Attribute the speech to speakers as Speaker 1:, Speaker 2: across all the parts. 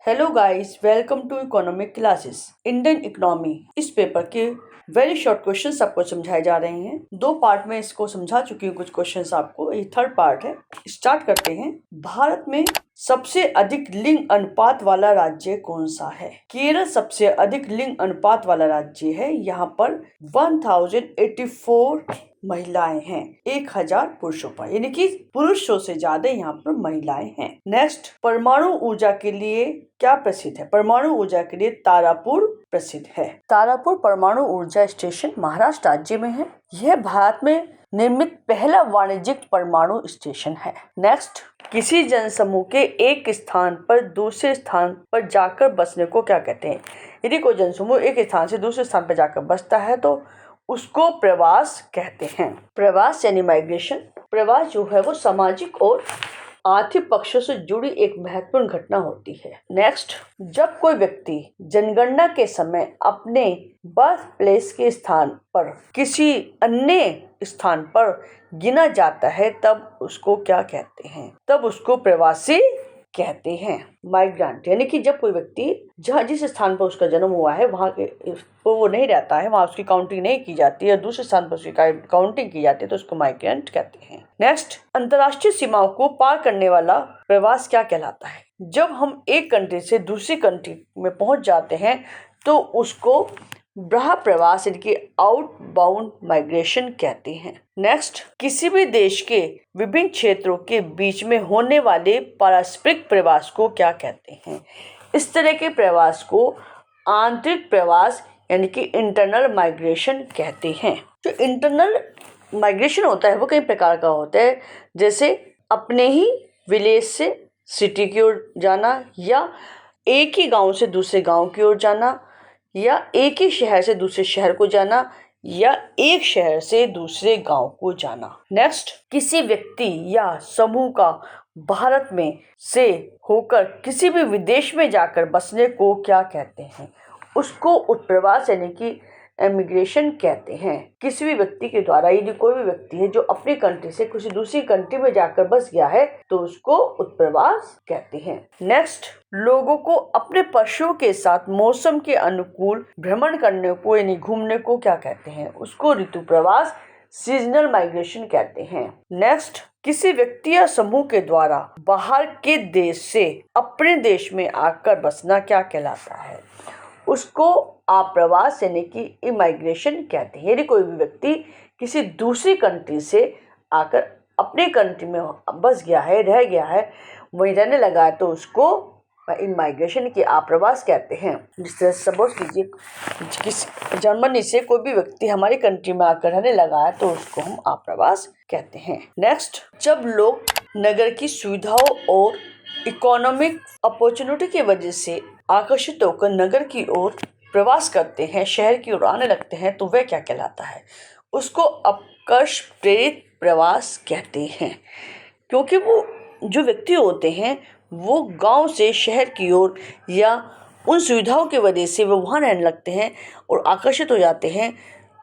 Speaker 1: Hello guys, welcome to economic classes. Indian economy इस paper के very short questions आपको समझाए जा रहे हैं। 2 पार्ट में इसको समझा चुकी हूँ कुछ क्वेश्चंस आपको, ये थर्ड पार्ट है। स्टार्ट करते हैं। भारत में सबसे अधिक लिंग अनुपात वाला राज्य कौन सा है? केरल सबसे अधिक लिंग अनुपात वाला राज्य है। यहाँ पर 1084 महिलाएं हैं 1000 पुरुषों पर, यानी कि पुरुषों से ज्यादा यहाँ पर महिलाएं हैं। नेक्स्ट, परमाणु ऊर्जा के लिए क्या प्रसिद्ध है? परमाणु ऊर्जा के लिए तारापुर प्रसिद्ध है। तारापुर परमाणु ऊर्जा स्टेशन महाराष्ट्र राज्य में है। यह भारत में निर्मित पहला वाणिज्यिक परमाणु स्टेशन है। नेक्स्ट, किसी जनसमूह के एक स्थान पर दूसरे स्थान पर जाकर बसने को क्या कहते हैं? यदि कोई जनसमूह एक स्थान से दूसरे स्थान पर जाकर बसता है तो उसको प्रवास कहते हैं। प्रवास यानी माइग्रेशन। प्रवास जो है वो सामाजिक और आर्थिक पक्षों से जुड़ी एक महत्वपूर्ण घटना होती है। नेक्स्ट, जब कोई व्यक्ति जनगणना के समय अपने बर्थ प्लेस के स्थान पर किसी अन्य स्थान पर गिना जाता है तब उसको क्या कहते हैं? तब उसको प्रवासी कहते हैं, माइग्रेंट। यानी कि जब कोई व्यक्ति जहाँ जिस स्थान पर उसका जन्म हुआ है वहाँ के वो नहीं रहता है, वहाँ उसकी काउंटिंग नहीं की जाती है, दूसरे स्थान पर उसकी काउंटिंग की जाती है तो उसको माइग्रेंट कहते हैं। नेक्स्ट, अंतर्राष्ट्रीय सीमाओं को पार करने वाला प्रवास क्या कहलाता है? जब हम एक कंट्री से दूसरी कंट्री में पहुंच जाते हैं तो उसको बृह प्रवास यानी कि आउटबाउंड माइग्रेशन कहते हैं। नेक्स्ट, किसी भी देश के विभिन्न क्षेत्रों के बीच में होने वाले पारस्परिक प्रवास को क्या कहते हैं? इस तरह के प्रवास को आंतरिक प्रवास यानी कि इंटरनल माइग्रेशन कहते हैं। जो इंटरनल माइग्रेशन होता है वो कई प्रकार का होता है, जैसे अपने ही विलेज से सिटी की ओर जाना, या एक ही गांव से दूसरे गांव की ओर जाना, या एक ही शहर से दूसरे शहर को जाना, या एक शहर से दूसरे गांव को जाना। नेक्स्ट, किसी व्यक्ति या समूह का भारत में से होकर किसी भी विदेश में जाकर बसने को क्या कहते हैं? उसको उत्प्रवास यानी कि एमिग्रेशन कहते हैं। किसी भी व्यक्ति के द्वारा, यदि कोई भी व्यक्ति है जो अपनी कंट्री से किसी दूसरी कंट्री में जाकर बस गया है तो उसको उत्प्रवास कहते हैं। नेक्स्ट, लोगों को अपने पशुओं के साथ मौसम के अनुकूल भ्रमण करने को यानी घूमने को क्या कहते हैं? उसको ऋतु प्रवास सीजनल माइग्रेशन कहते हैं। नेक्स्ट, किसी व्यक्ति या समूह के द्वारा बाहर के देश से अपने देश में आकर बसना क्या कहलाता है? उसको आप्रवास यानी कि इमाइग्रेशन कहते हैं। यदि कोई भी व्यक्ति किसी दूसरी कंट्री से आकर अपने कंट्री में बस गया है, रह गया है, वहीं रहने लगा है तो उसको इमाइग्रेशन की आप्रवास कहते हैं। जिस तरह सपोज कीजिए किस जर्मनी से कोई भी व्यक्ति हमारी कंट्री में आकर रहने लगा है तो उसको हम आप्रवास कहते हैं। नेक्स्ट, जब लोग नगर की सुविधाओं और इकोनॉमिक अपॉर्चुनिटी की वजह से आकर्षित होकर नगर की ओर प्रवास करते हैं, शहर की ओर आने लगते हैं तो वह क्या कहलाता है? उसको अपकर्ष प्रेरित प्रवास कहते हैं, क्योंकि वो जो व्यक्ति होते हैं वो गांव से शहर की ओर या उन सुविधाओं की वजह से वो वहाँ रहने लगते हैं और आकर्षित हो जाते हैं,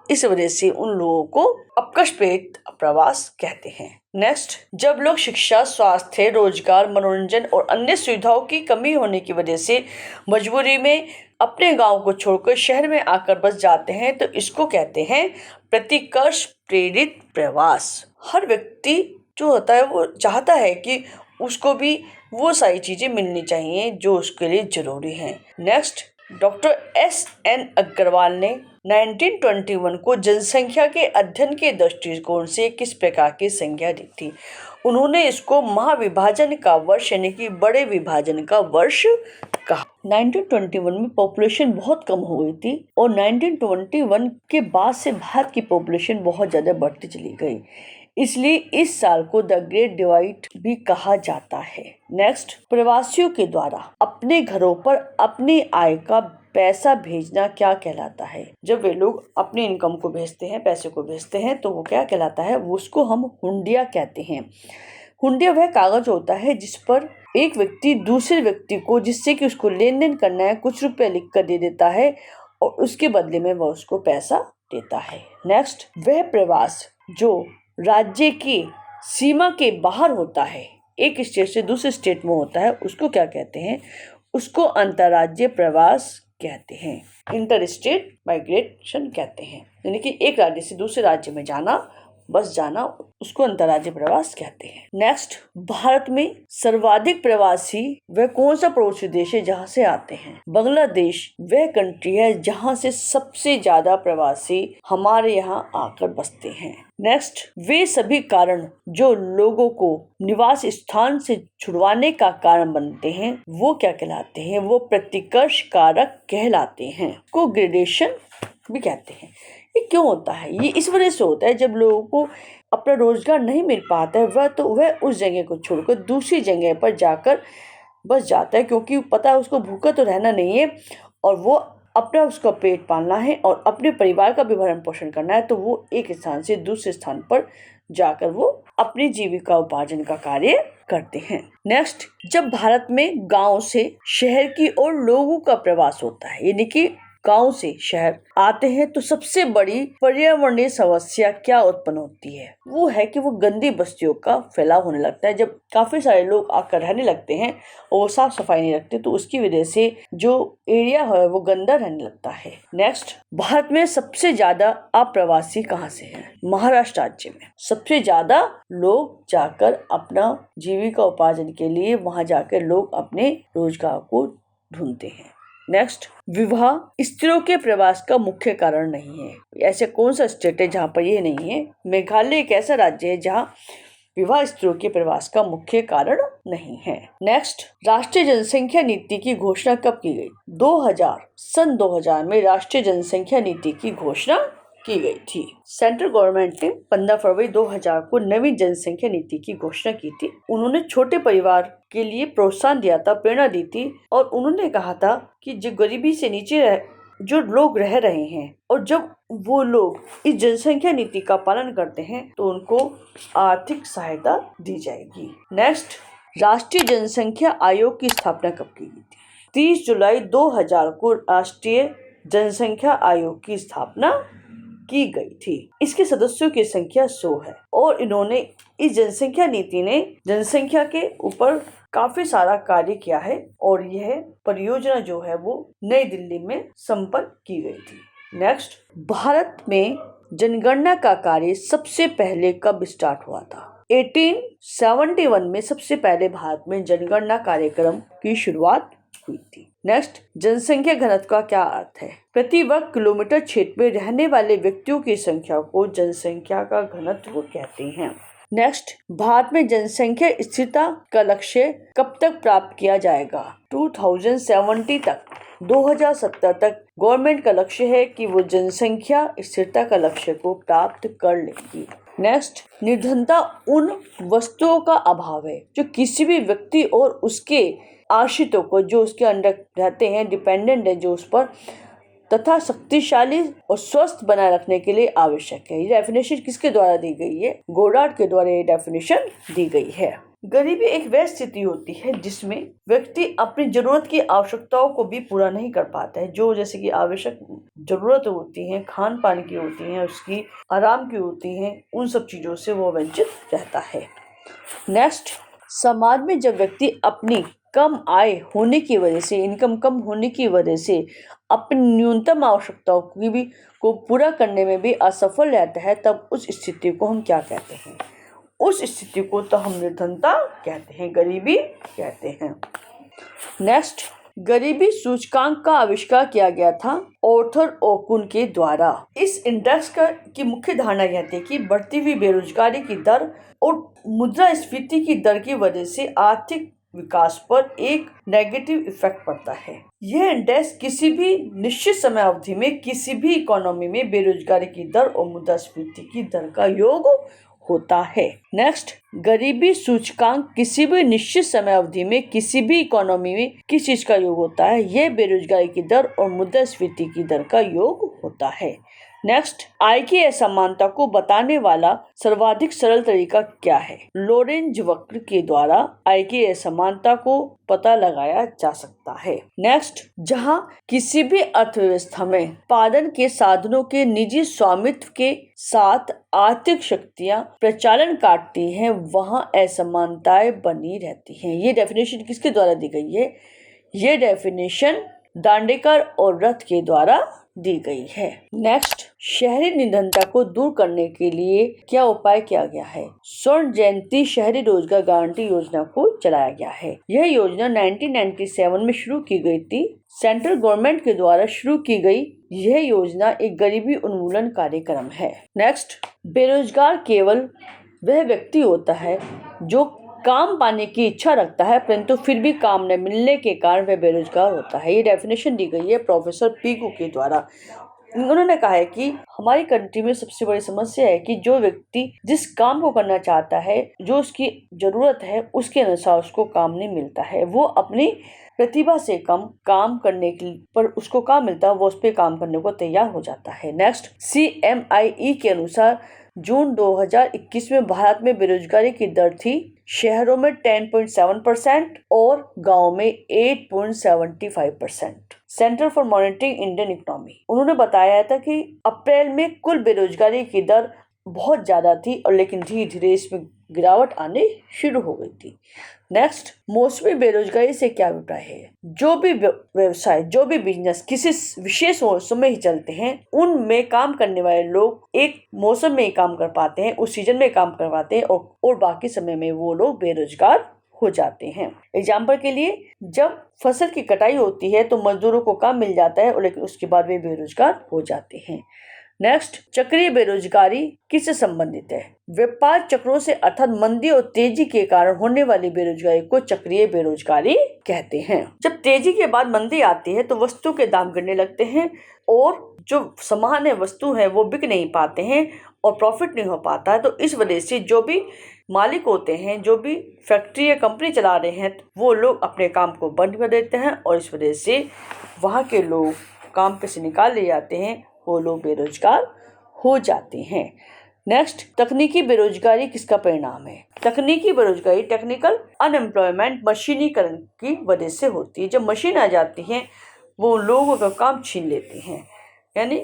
Speaker 1: इस वजह से उन लोगों को अपकर्ष प्रेरित प्रवास कहते हैं। नेक्स्ट, जब लोग शिक्षा, स्वास्थ्य, रोजगार, मनोरंजन और अन्य सुविधाओं की कमी होने की वजह से मजबूरी में अपने गांव को छोड़कर शहर में आकर बस जाते हैं तो इसको कहते हैं प्रतिकर्ष प्रेरित प्रवास। हर व्यक्ति जो होता है वो चाहता है कि उसको भी वो सारी चीजें मिलनी चाहिए जो उसके लिए जरूरी हैं। Next, doctor S.N. अग्रवाल ने 1921 को जनसंख्या के अध्ययन के दृष्टिकोण से किस प्रकार की संज्ञा दी थी? उन्होंने इसको महाविभाजन का वर्ष यानी कि बड़े विभाजन का वर्ष कहा। 1921 में पॉपुलेशन बहुत कम हो गई थी और 1921 के बाद से भारत की पॉपुलेशन बहुत ज़्यादा बढ़ती चली गई, इसलिए इस साल को द ग्रेट डिवाइड भी कहा जाता है। नेक्स्ट, प्रवासियों के द्वारा अपने घरों पर अपनी आय का पैसा भेजना क्या कहलाता है? जब वे लोग अपनी इनकम को भेजते हैं, पैसे को भेजते हैं तो वो क्या कहलाता है? उसको हम हुंडिया कहते हैं। हुंडिया वह कागज होता है जिस पर एक व्यक्ति दूसरे व्यक्ति को, जिससे कि उसको लेन देन करना है, कुछ रुपए लिख कर दे देता है और उसके बदले में वह उसको पैसा देता है। नेक्स्ट, वह प्रवास जो राज्य की सीमा के बाहर होता है, एक स्टेट से दूसरे स्टेट में होता है, उसको क्या कहते हैं? उसको अंतर्राज्यीय प्रवास कहते हैं, इंटर स्टेट माइग्रेशन कहते हैं। यानी कि एक राज्य से दूसरे राज्य में जाना, बस जाना, उसको अंतर्राज्यीय प्रवास कहते हैं। नेक्स्ट, भारत में सर्वाधिक प्रवासी वह कौन सा पड़ोसी देश है जहाँ से आते हैं? बांग्लादेश वह कंट्री है जहाँ से सबसे ज्यादा प्रवासी हमारे यहाँ आकर बसते हैं। नेक्स्ट, वे सभी कारण जो लोगों को निवास स्थान से छुड़वाने का कारण बनते हैं वो क्या कहलाते हैं? वो प्रतिकर्ष कारक कहलाते हैं, को ग्रेडेशन भी कहते हैं। ये क्यों होता है? ये इस वजह से होता है जब लोगों को अपना रोजगार नहीं मिल पाता है वह उस जगह को छोड़कर दूसरी जगह पर जाकर बस जाता है, क्योंकि पता है उसको भूखा तो रहना नहीं है और वो अपना उसका पेट पालना है और अपने परिवार का भी भरण पोषण करना है। तो वो एक स्थान से दूसरे स्थान पर जाकर वो अपनी जीविका उपार्जन का कार्य करते हैं। नेक्स्ट, जब भारत में गांव से शहर की ओर लोगों का प्रवास होता है, यानी कि गांव से शहर आते हैं, तो सबसे बड़ी पर्यावरणीय समस्या क्या उत्पन्न होती है? वो है कि वो गंदी बस्तियों का फैलाव होने लगता है। जब काफी सारे लोग आकर रहने लगते हैं और वो साफ सफाई नहीं रखते तो उसकी वजह से जो एरिया है वो गंदा रहने लगता है। नेक्स्ट, भारत में सबसे ज्यादा अप्रवासी कहाँ से हैं? महाराष्ट्र राज्य में सबसे ज्यादा लोग जाकर अपना जीविका उपार्जन के लिए वहां जाकर लोग अपने रोजगार को ढूंढते हैं। नेक्स्ट, विवाह स्त्रियों के प्रवास का मुख्य कारण नहीं है। ऐसे कौन सा स्टेट है जहाँ पर ये नहीं है? मेघालय एक ऐसा राज्य है जहाँ विवाह स्त्रियों के प्रवास का मुख्य कारण नहीं है। नेक्स्ट, राष्ट्रीय जनसंख्या नीति की घोषणा कब की गई? 2000 2000 में राष्ट्रीय जनसंख्या नीति की घोषणा की गई थी। सेंट्रल गवर्नमेंट ने 15 फरवरी 2000 को नवी जनसंख्या नीति की घोषणा की थी। उन्होंने छोटे परिवार के लिए प्रोत्साहन दिया था, प्रेरणा दी थी और उन्होंने कहा था कि जो गरीबी से नीचे जो लोग रह रहे हैं और जब वो लोग इस जनसंख्या नीति का पालन करते हैं तो उनको आर्थिक सहायता दी जाएगी। नेक्स्ट, राष्ट्रीय जनसंख्या आयोग की स्थापना कब की गई थी? 30 जुलाई 2000 को राष्ट्रीय जनसंख्या आयोग की स्थापना की गई थी। इसके सदस्यों की संख्या 100 है और इन्होंने इस जनसंख्या नीति ने जनसंख्या के ऊपर काफी सारा कार्य किया है और यह परियोजना जो है वो नई दिल्ली में संपन्न की गई थी। नेक्स्ट, भारत में जनगणना का कार्य सबसे पहले कब स्टार्ट हुआ था? 1871 में सबसे पहले भारत में जनगणना कार्यक्रम की शुरुआत हुई थी। नेक्स्ट, जनसंख्या घनत्व का क्या अर्थ है? प्रति वर्ग किलोमीटर क्षेत्र में रहने वाले व्यक्तियों की संख्या को जनसंख्या का घनत्व कहते हैं। नेक्स्ट, भारत में जनसंख्या स्थिरता का लक्ष्य कब तक प्राप्त किया जाएगा? 2070 तक, 2070 तक गवर्नमेंट का लक्ष्य है कि वो जनसंख्या स्थिरता का लक्ष्य को प्राप्त कर लेगी। नेक्स्ट, निर्धनता उन वस्तुओं का अभाव है जो किसी भी व्यक्ति और उसके आश्रितों को, जो उसके अंडर रहते हैं, डिपेंडेंट है जो उस पर, तथा शक्तिशाली और स्वस्थ बनाए रखने के लिए आवश्यक है। ये डेफिनेशन किसके द्वारा दी गई है? गोडार्ड के द्वारा ये डेफिनेशन दी गई है। गरीबी एक वह स्थिति होती है जिसमें व्यक्ति अपनी जरूरत की आवश्यकताओं को भी पूरा नहीं कर पाता है। जो जैसे कि आवश्यक जरूरत होती है, खान पान की होती है, उसकी आराम की होती है, उन सब चीजों से वो वंचित रहता है। नेक्स्ट, समाज में जब व्यक्ति अपनी कम आय होने की वजह से, इनकम कम होने की वजह से अपनी न्यूनतम आवश्यकताओं को पूरा करने में भी असफल रहता है, तब उस स्थिति को हम क्या कहते हैं? उस स्थिति को तो हम निर्धनता कहते हैं, गरीबी कहते हैं। नेक्स्ट, गरीबी सूचकांक का आविष्कार किया गया था ऑर्थर ओकुन के द्वारा। इस इंडेक्स की मुख्य धारणा यह थी कि बढ़ती हुई बेरोजगारी की दर और मुद्रास्फीति की दर की वजह से आर्थिक विकास पर एक नेगेटिव इफेक्ट पड़ता है। यह इंडेक्स किसी भी निश्चित समय अवधि में किसी भी इकोनॉमी में बेरोजगारी की दर और मुद्रास्फीति की दर का योग होता है। नेक्स्ट, गरीबी सूचकांक किसी भी निश्चित समय अवधि में किसी भी इकोनॉमी में किस चीज का योग होता है? यह बेरोजगारी की दर और मुद्रास्फीति की दर का योग होता है। नेक्स्ट, आय की असमानता को बताने वाला सर्वाधिक सरल तरीका क्या है? लोरेंज वक्र के द्वारा आय की असमानता को पता लगाया जा सकता है। नेक्स्ट, जहां किसी भी अर्थव्यवस्था में उत्पादन के साधनों के निजी स्वामित्व के साथ आर्थिक शक्तियां प्रचालन काटती हैं, वहां असमानताएं बनी रहती हैं। ये डेफिनेशन किसके द्वारा दी गई है? ये डेफिनेशन दांडेकर और रथ के द्वारा दी गई है। नेक्स्ट, शहरी निर्धनता को दूर करने के लिए क्या उपाय किया गया है? स्वर्ण जयंती शहरी रोजगार गारंटी योजना को चलाया गया है। यह योजना 1997 में शुरू की गई थी। सेंट्रल गवर्नमेंट के द्वारा शुरू की गई यह योजना एक गरीबी उन्मूलन कार्यक्रम है। नेक्स्ट, बेरोजगार केवल वह व्यक्ति होता है जो काम पाने की इच्छा रखता है परंतु फिर भी काम न मिलने के कारण वह बेरोजगार होता है। ये डेफिनेशन दी गई है प्रोफेसर पीकू के द्वारा। उन्होंने कहा है कि हमारी कंट्री में सबसे बड़ी समस्या है कि जो व्यक्ति जिस काम को करना चाहता है, जो उसकी जरूरत है, उसके अनुसार उसको काम नहीं मिलता है। वो अपनी प्रतिभा से कम काम करने पर उसको काम मिलता है, वो उस पर काम करने को तैयार हो जाता है। नेक्स्ट, CMIE के अनुसार जून 2021 में भारत में बेरोजगारी की दर थी शहरों में 10.7% और गांवों में 8.75%। Centre for monitoring Indian economy, उन्होंने बताया था कि अप्रैल में कुल बेरोजगारी की दर बहुत ज्यादा थी और लेकिन धीरे धीरे इसमें गिरावट आने शुरू हो गई थी। नेक्स्ट, मौसमी बेरोजगारी से क्या अभिप्राय है? जो भी व्यवसाय, जो भी बिजनेस किसी विशेष मौसम में ही चलते हैं, उनमें काम करने वाले लोग एक मौसम में ही काम कर पाते हैं, उस सीजन में काम कर पाते हैं और बाकी समय में वो लोग बेरोजगार हो जाते हैं। एग्जाम्पल के लिए, जब फसल की कटाई होती है तो मजदूरों को काम मिल जाता है और लेकिन उसके बाद वे बेरोजगार हो जाते हैं। नेक्स्ट, चक्रीय बेरोजगारी किससे संबंधित है? व्यापार चक्रों से अर्थात मंदी और तेजी के कारण होने वाली बेरोजगारी को चक्रीय बेरोजगारी कहते हैं। जब तेजी के बाद मंदी आती है तो वस्तु के दाम गिरने लगते हैं और जो सामान्य वस्तु है वो बिक नहीं पाते हैं और प्रॉफिट नहीं हो पाता है। तो इस वजह से जो भी मालिक होते हैं, जो भी फैक्ट्री या कंपनी चला रहे हैं, वो लोग अपने काम को बंद कर देते हैं और इस वजह से वहाँ के लोग काम पे से निकाल ले जाते हैं, वो लोग बेरोजगार हो जाते हैं। नेक्स्ट, तकनीकी बेरोजगारी किसका परिणाम है? तकनीकी बेरोजगारी टेक्निकल अनएम्प्लॉयमेंट मशीनीकरण की वजह से होती है। जब मशीन आ जाती है वो लोगों का काम छीन लेते हैं, यानी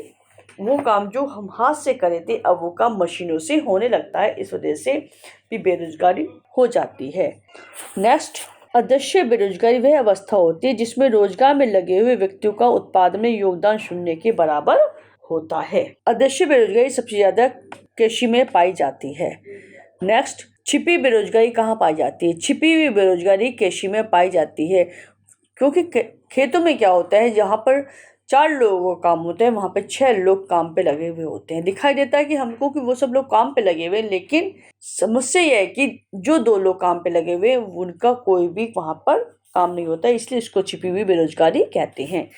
Speaker 1: वो काम जो हम हाथ से करे थे अब वो काम मशीनों से होने लगता है, इस वजह से भी बेरोजगारी हो जाती है। नेक्स्ट, अदृश्य बेरोजगारी वह अवस्था होती है जिसमें रोजगार में लगे हुए व्यक्तियों का उत्पादन में योगदान शून्य के बराबर होता है। अदृश्य बेरोजगारी सबसे ज्यादा कृषि में पाई जाती है। नेक्स्ट, छिपी बेरोजगारी कहाँ पाई जाती है? छिपी हुई बेरोजगारी कृषि में पाई जाती है क्योंकि खेतों में क्या होता है, जहाँ पर 4 लोगों का काम होता है वहाँ पे 6 लोग काम पे लगे हुए होते हैं। दिखाई देता है कि हमको कि वो सब लोग काम पे लगे हुए हैं, लेकिन समस्या यह है कि जो 2 लोग काम पे लगे हुए हैं उनका कोई भी वहाँ पर काम नहीं होता है, इसलिए इसको छिपी हुई बेरोजगारी कहते हैं।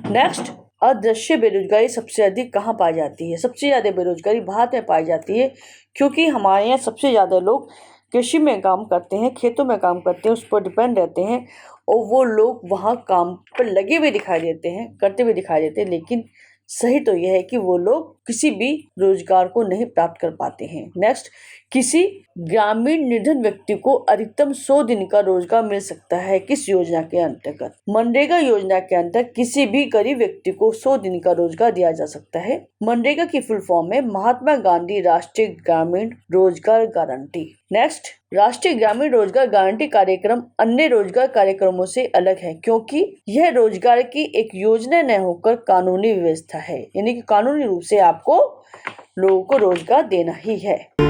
Speaker 1: नेक्स्ट, अदृश्य बेरोजगारी सबसे अधिक कहाँ पाई जाती है? सबसे ज़्यादा बेरोजगारी भारत में पाई जाती है क्योंकि हमारे यहाँ सबसे ज़्यादा लोग कृषि में काम करते हैं, खेतों में काम करते हैं, उस पर डिपेंड रहते हैं और वो लोग वहाँ काम पर लगे हुए दिखाई देते हैं, करते हुए दिखाई देते हैं, लेकिन सही तो यह है कि वो लोग किसी भी रोजगार को नहीं प्राप्त कर पाते हैं। नेक्स्ट, किसी ग्रामीण निर्धन व्यक्ति को अधिकतम 100 दिन का रोजगार मिल सकता है किस योजना के अंतर्गत? मनरेगा योजना के अंतर्गत किसी भी गरीब व्यक्ति को 100 दिन का रोजगार दिया जा सकता है। मनरेगा की फुल फॉर्म है महात्मा गांधी राष्ट्रीय ग्रामीण रोजगार गारंटी। नेक्स्ट, राष्ट्रीय ग्रामीण रोजगार गारंटी कार्यक्रम अन्य रोजगार कार्यक्रमों से अलग है क्योंकि यह रोजगार की एक योजना न होकर कानूनी व्यवस्था है, यानी कि कानूनी रूप से आपको लोगों को रोजगार देना ही है।